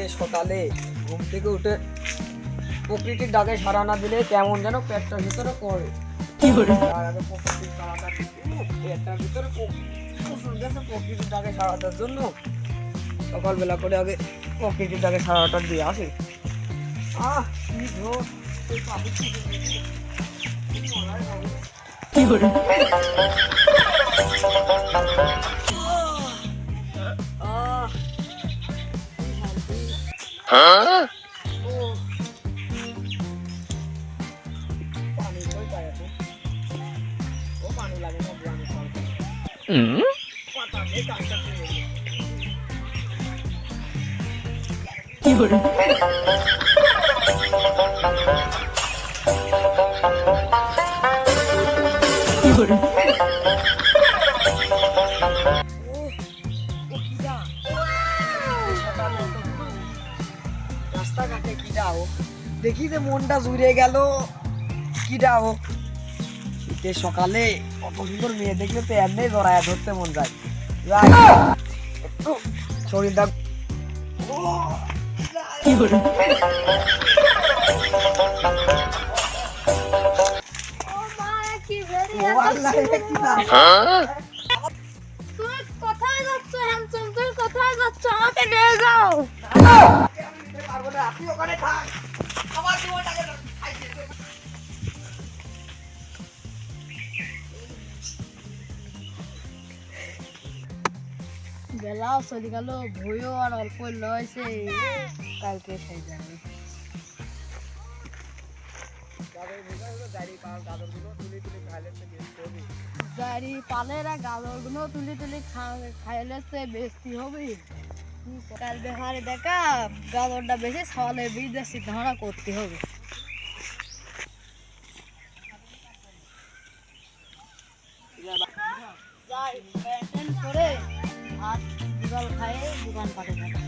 শীতে সকালে ঘুম থেকে উঠে প্রকৃতির ডাকে সাড়া না দিলে কেমন যেন পেটটার ভিতরে করে তার আগে প্রকৃতির সাড়াটা পেটটার ভিতরে প্রচুর গেছে প্রকৃতির ডাকে সাড়া দেওয়ার জন্য সকালবেলা করে আগে প্রকৃতির ডাকে সাড়াটা দিয়ে আসি। কি ধর এই পাখির কি করে কি করে কি করে রাস্তাঘাটে কিডাও দেখি যে মনটা জুড়ে গেল কিডাও শীতের সকালে কত সুন্দর মেয়ে দেখলে তো এমনি জড়ায় ধরতে মন যায় একটু শরীরটা কি করে কোথায় যাচ্ছ হ্যান্ডসাম? তুমি কোথায় যাচ্ছ? আমাকে নিয়ে যাও। আপনি ওখানে থাক আমার জীবনটাকে বেলাও চলে গেল, ভয়ও আর অল্প লয়েছে, কালকে সেই যাবে। গাড়ি পালেরা গাজরগুলো তুলি তুলি খাইলে বেশি হবে। কাল দেখারে দেখা গাজরটা বেশি ছাওয়ালে বীজ ধারা করতে হবে। যাই প্যান্টেন করে আর জল খাইয়ে দোকান পাঠে যাবে।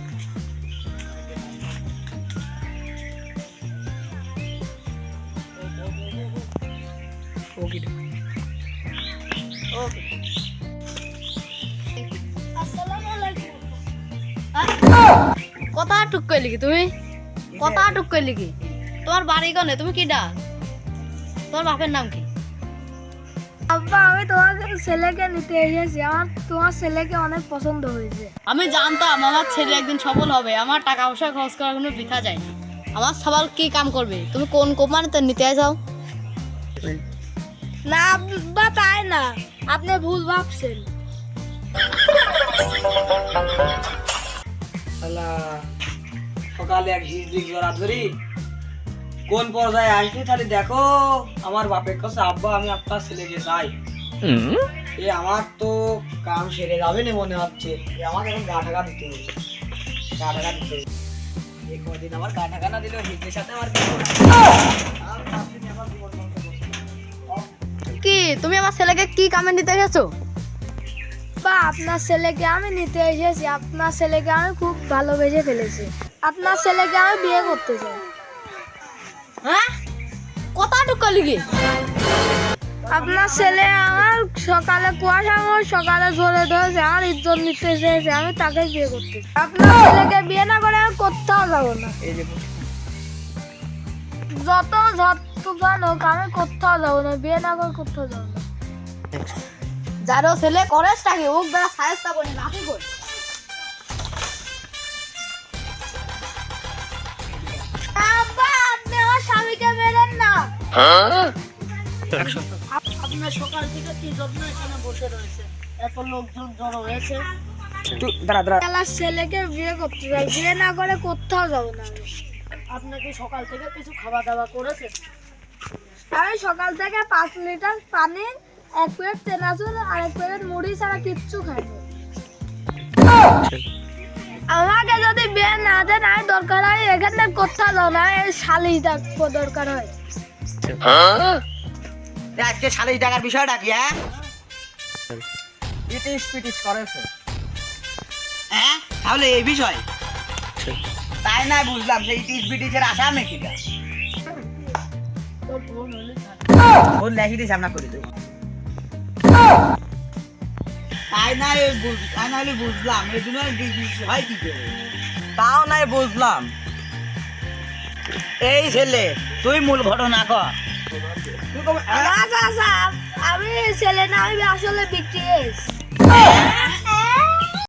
কথা টুক কইলি কি তুমি? কথা টুক কইলি কি? তোমার বাড়ি কোনে? তুমি কি ডাক? তোমার বাপের নাম কি? আব্বা, আমি তোমার ছেলেকে নিতে এসেছি। আমার তোমার ছেলেকে অনেক পছন্দ হয়েছে। আমি জানতাম আমার ছেলে একদিন সফল হবে। আমার টাকা পয়সা খরচ করার কোনো বৃথা যায় না। আমার সবাল কি কাম করবে? তুমি কোন কোম্পানিতে নিতে যাও? না আব্বা, তাই না, আপনি ভুল ভাবছেন। সকালে এক হিজড়ি জোড়া ধরি কোন পর্যায়ে আসলি তাহলে দেখো আমার বাপের কাছে আব্বা আমি আপনার ছেলেকে চাই। আমার তো কাম সেরে যাবে না মনে হচ্ছে। আমাকে এখন গা টাকা দিতে হবে, গা টাকা দিতে হবে। এই কদিন আমার গা টাকা না দিলেও হিজড়ির সাথে আমার কি তুমি আমার ছেলেকে কি কামে নিতে গেছো? বা আপনার ছেলেকে আমি নিতে এসেছি। আপনার ছেলেকে আমি খুব ভালোবেসে ফেলেছি। আপনার ছেলেকে আমি বিয়ে করতে চাই। হ্যাঁ, কথা টুকালি কি? আপনার ছেলে আমার সকালে কুয়াশা সকালে ঝরে ধরেছে, আমার ইজ্জত নিতে এসেছে, আমি তাকে বিয়ে করতে চাই। আপনার ছেলেকে বিয়ে না করে আমি কোথাও যাবো না। যত যতজন হোক আমি কোথাও যাবো না, বিয়ে না করে কোথাও যাবো না। যারও ছেলে করেস তাকে ওক বেড়া সাহেস্তা করে রাখি করে। আব্বা, আপনি আমার স্বামীকে মেরেন না। আপনার সকাল থেকে কি যত্ন এখানে বসে রয়েছে, এত লোকজন জড়ো হয়েছে। আমার ছেলেকে বিয়ে করতে চাই, বিয়ে না করে কোথাও যাবো না। আপনি কি সকাল থেকে কিছু খাওয়া দাওয়া করেছেন? আমি সকাল থেকে 5 লিটার পানি, 1 প্লেট চানাচুর আর 1 প্লেট মুড়ি ছাড়া কিচ্ছু খাইনি। আমাকে যদি বিয়ে না দেন আমি দরকার হয় এখানে কোথাও যাও না, এই শালি থাকবো দরকার হয়। আজকে শালিশ টাকার বিষয়টা কি? ইটিস পিটিস করেছে, হ্যাঁ? তাহলে এই বিষয় তাই না বুঝলাম যে ইটিস পিটিসের আশা আমি কি ফোন লেখি দিস আমরা করে দেবো। তাই না বুঝলাম এই জন্য হয় কি করে তাও নাই বুঝলাম। এই ছেলে তুই মূল ঘটনা কর। না চাচা, আমি ছেলে না, আমি আসলে বিক্রি